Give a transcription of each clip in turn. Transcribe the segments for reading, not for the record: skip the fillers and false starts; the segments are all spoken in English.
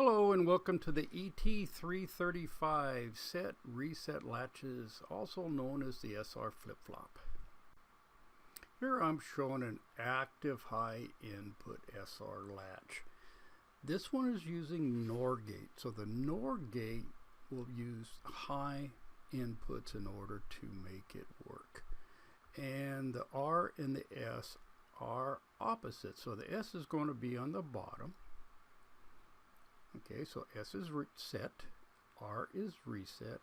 Hello and welcome to the ET335 set reset latches, also known as the SR flip-flop. Here I'm showing an active high input SR latch. This one is using NOR gate, so the NOR gate will use high inputs in order to make it work. And the R and the S are opposite, so the S is going to be on the bottom. Okay, so S is set, R is reset,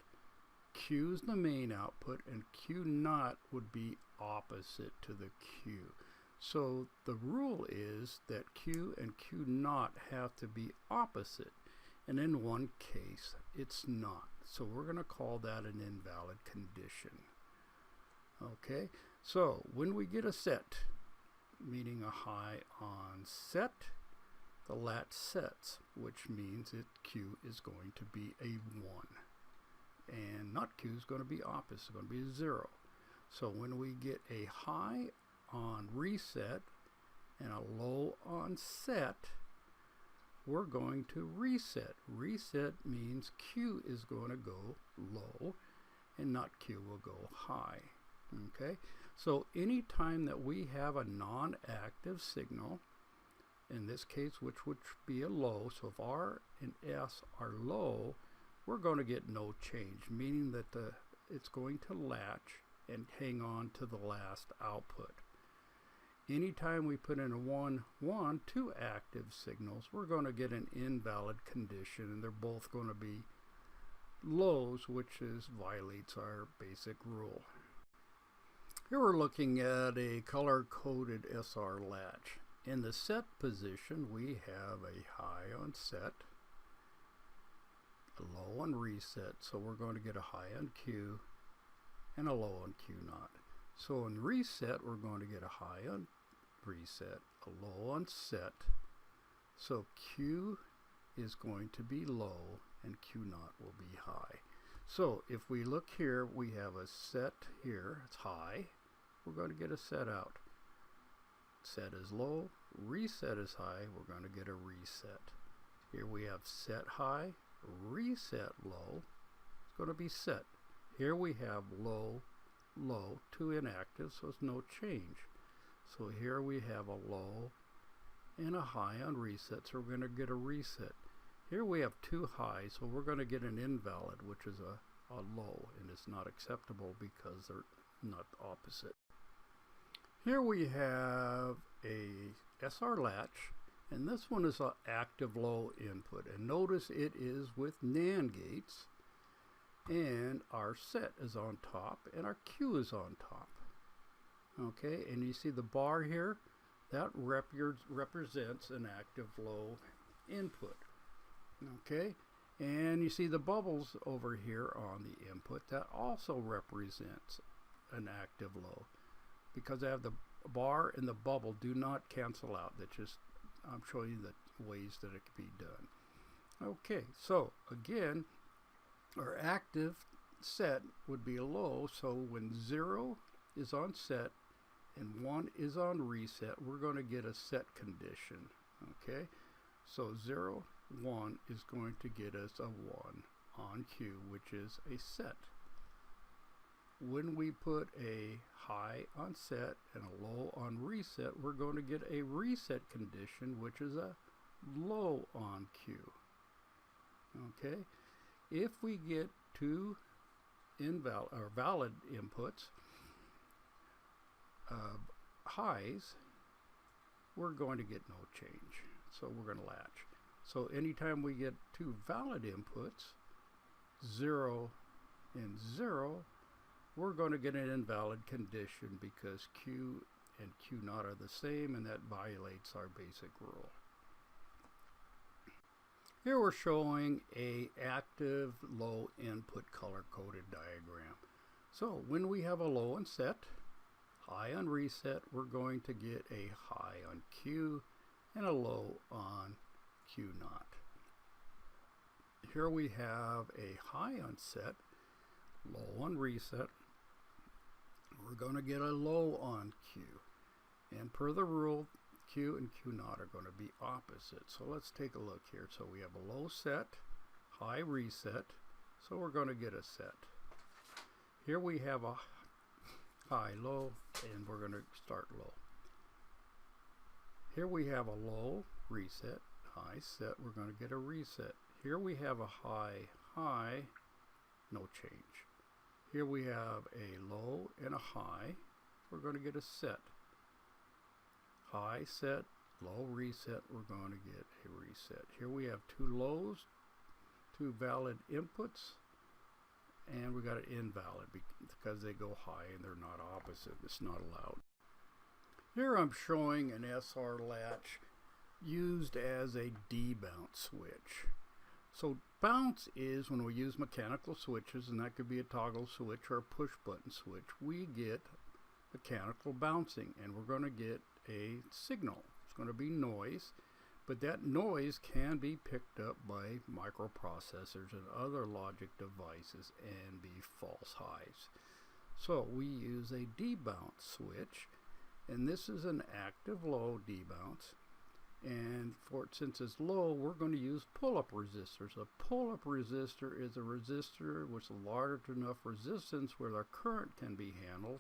Q is the main output, and Q naught would be opposite to the Q. So the rule is that Q and Q naught have to be opposite, and in one case it's not. So we're going to call that an invalid condition. Okay, so when we get a set, meaning a high on set, the latch sets, which means that Q is going to be a 1. And not Q is going to be opposite, it's going to be a 0. So when we get a high on reset and a low on set, we're going to reset. Reset means Q is going to go low and not Q will go high. Okay, so anytime that we have a non-active signal, in this case, which would be a low, so if R and S are low, we're going to get no change, meaning that it's going to latch and hang on to the last output. Anytime we put in a 1, 1, 2 active signals, we're going to get an invalid condition, and they're both going to be lows, which violates our basic rule. Here we're looking at a color-coded SR latch. In the set position, we have a high on set, a low on reset, so we're going to get a high on Q and a low on Q naught. So in reset, we're going to get a high on reset, a low on set, so Q is going to be low and Q naught will be high. So if we look here, we have a set here, it's high, we're going to get a set out. Set is low, reset is high, we're going to get a reset. Here we have set high, reset low, it's going to be set. Here we have low, low, 2 inactive, so it's no change. So here we have a low and a high on reset, so we're going to get a reset. Here we have 2 highs, so we're going to get an invalid, which is a low, and it's not acceptable because they're not opposite. Here we have a SR latch, and this one is an active low input, and notice it is with NAND gates, and our set is on top and our Q is on top. Okay, and you see the bar here, that represents an active low input. Okay, and you see the bubbles over here on the input, that also represents an active low. Because I have the bar and the bubble do not cancel out. That's just, I'm showing you the ways that it can be done. Okay, so again, our active set would be a low, so when 0 is on set and 1 is on reset, we're going to get a set condition. Okay, so 0, 1 is going to get us a 1 on Q, which is a set. When we put a high on set and a low on reset, we're going to get a reset condition, which is a low on Q. Okay, if we get 2 valid inputs, highs, we're going to get no change. So we're going to latch. So anytime we get 2 valid inputs, 0 and 0, we're going to get an invalid condition because Q and Q naught are the same, and that violates our basic rule. Here we're showing a active low input color-coded diagram. So when we have a low on set, high on reset, we're going to get a high on Q and a low on Q naught. Here we have a high on set, low on reset, we're going to get a low on Q. And per the rule, Q and Q naught are going to be opposite. So let's take a look here. So we have a low set, high reset. So we're going to get a set. Here we have a high, low, and we're going to start low. Here we have a low, reset, high, set. We're going to get a reset. Here we have a high, high, no change. Here we have a low and a high. We're going to get a set. High set, low reset, we're going to get a reset. Here we have two lows, two valid inputs, and we got an invalid because they go high and they're not opposite. It's not allowed. Here I'm showing an SR latch used as a debounce switch. So bounce is when we use mechanical switches, and that could be a toggle switch or a push button switch. We get mechanical bouncing, and we're going to get a signal. It's going to be noise, but that noise can be picked up by microprocessors and other logic devices and be false highs. So we use a debounce switch, and this is an active low debounce. And since it's low, we're going to use pull-up resistors. A pull-up resistor is a resistor with a large enough resistance where the current can be handled,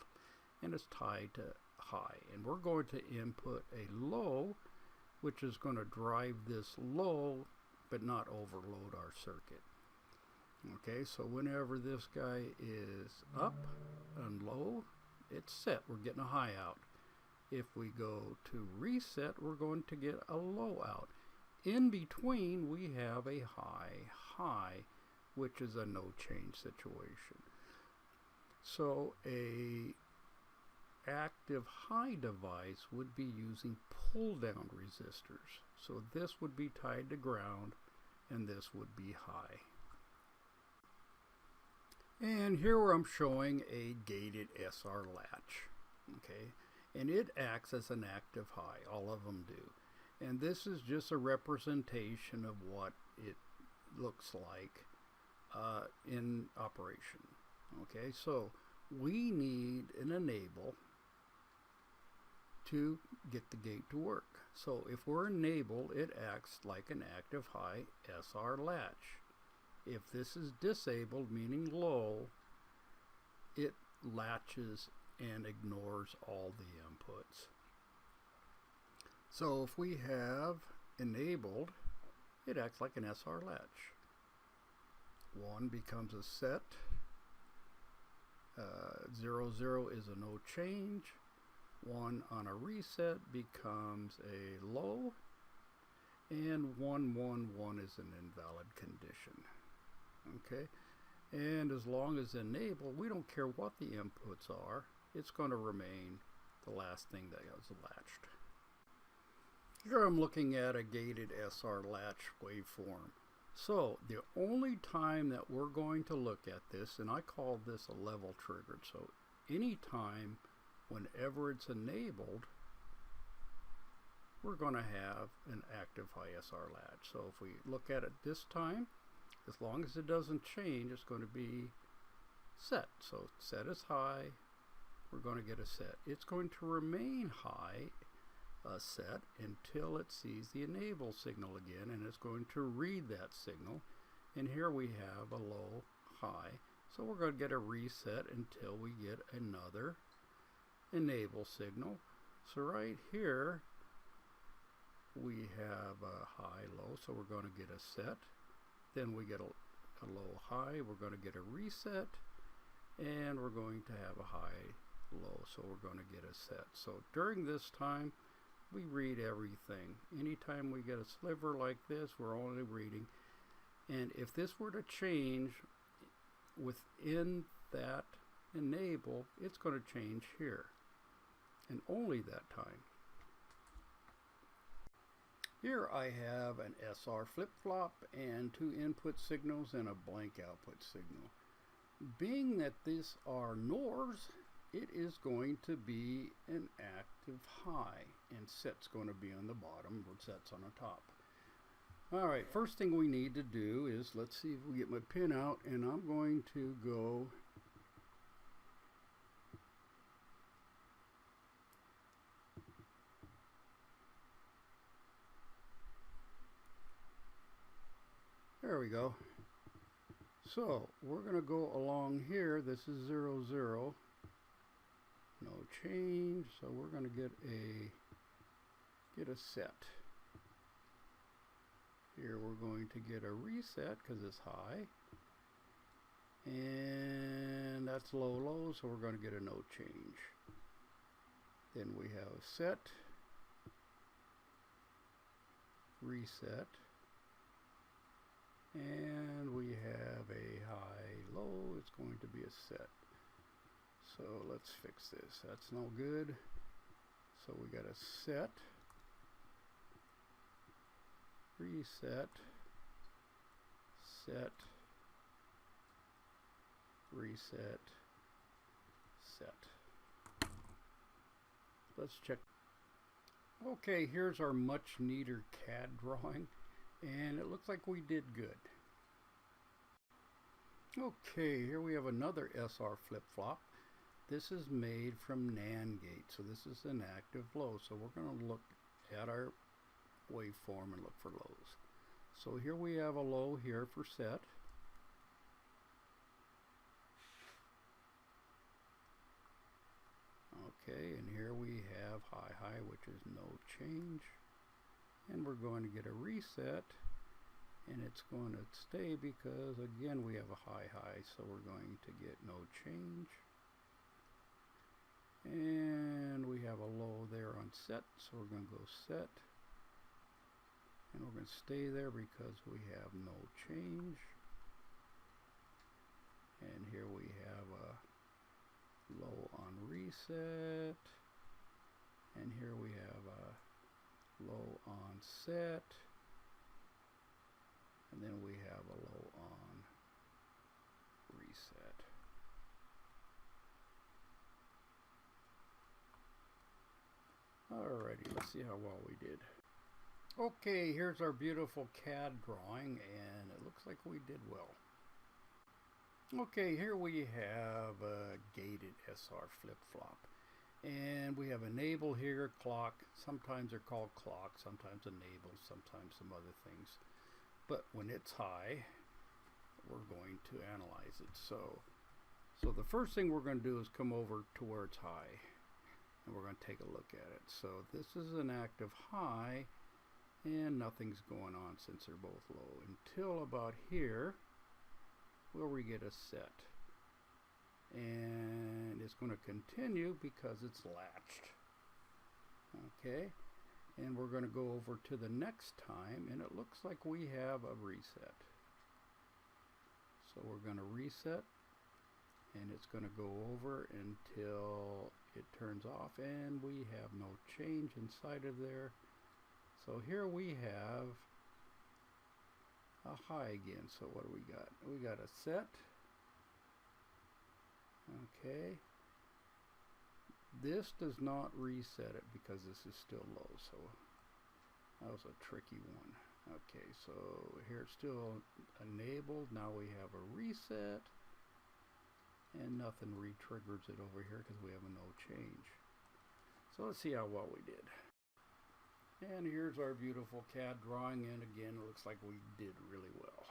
and it's tied to high. And we're going to input a low, which is going to drive this low, but not overload our circuit. Okay, so whenever this guy is up and low, it's set. We're getting a high out. If we go to reset, we're going to get a low out. In between, we have a high, high, which is a no change situation. So a active high device would be using pull down resistors. So this would be tied to ground, and this would be high. And here I'm showing a gated SR latch. Okay. And it acts as an active high. All of them do. And this is just a representation of what it looks like in operation. Okay, so we need an enable to get the gate to work. So if we're enabled, it acts like an active high SR latch. If this is disabled, meaning low, it latches and ignores all the inputs. So if we have enabled, it acts like an SR latch. 1 becomes a set. 0, 0 is a no change. 1 on a reset becomes a low. And 1, 1, 1 is an invalid condition. Okay? And as long as enabled, we don't care what the inputs are. It's going to remain the last thing that is latched. Here I'm looking at a gated SR latch waveform. So the only time that we're going to look at this, and I call this a level triggered, so anytime whenever it's enabled, we're going to have an active high SR latch. So if we look at it this time, as long as it doesn't change, it's going to be set. So set is high. We're going to get a set. It's going to remain high, set, until it sees the enable signal again, and it's going to read that signal. And here we have a low, high. So we're going to get a reset until we get another enable signal. So right here, we have a high, low, so we're going to get a set. Then we get a low, high. We're going to get a reset, and we're going to have a high, low, so we're going to get a set. So during this time, we read everything. Anytime we get a sliver like this, we're only reading. And if this were to change within that enable, it's going to change here, and only that time. Here I have an SR flip-flop and 2 input signals and a blank output signal. Being that these are NORs, it is going to be an active high, and set's going to be on the bottom, or set's on the top. Alright, first thing we need to do is, let's see if we get my pin out, and I'm going to go There we go. So we're going to go along here. This is 0, 0. No change. So we're going to get a set. Here we're going to get a reset because it's high. And that's low, low, so we're going to get a no change. Then we have a set, reset, and we have a high, low. It's going to be a set. So let's fix this. That's no good. So we got a set, reset, set, reset, set. Let's check. Okay, here's our much neater CAD drawing, and it looks like we did good. Okay, here we have another SR flip-flop. This is made from NAND gate, so this is an active low. So we're going to look at our waveform and look for lows. So here we have a low here for set. Okay, and here we have high, high, which is no change. And we're going to get a reset, and it's going to stay because, again, we have a high, high, so we're going to get no change. And we have a low there on set, so we're going to go set. And we're going to stay there because we have no change. And here we have a low on reset, and here we have a low on set, and then we have a low on reset. Alrighty, let's see how well we did. Okay, here's our beautiful CAD drawing, and it looks like we did well. Okay, here we have a gated SR flip-flop, and we have enable here, clock. Sometimes they're called clock, sometimes enable, sometimes some other things. But when it's high, we're going to analyze it. So the first thing we're going to do is come over to where it's high, and we're going to take a look at it. So this is an active high, and nothing's going on since they're both low until about here, where we get a set, and it's going to continue because it's latched. Okay, and we're going to go over to the next time, and it looks like we have a reset. So we're going to reset, and it's going to go over until it turns off, and we have no change inside of there. So here we have a high again. So what do we got? We got a set. Okay. This does not reset it because this is still low. So that was a tricky one. Okay, so here it's still enabled. Now we have a reset, and nothing re-triggers it over here because we have a no change. So let's see how well we did. And here's our beautiful CAD drawing, and again, it looks like we did really well.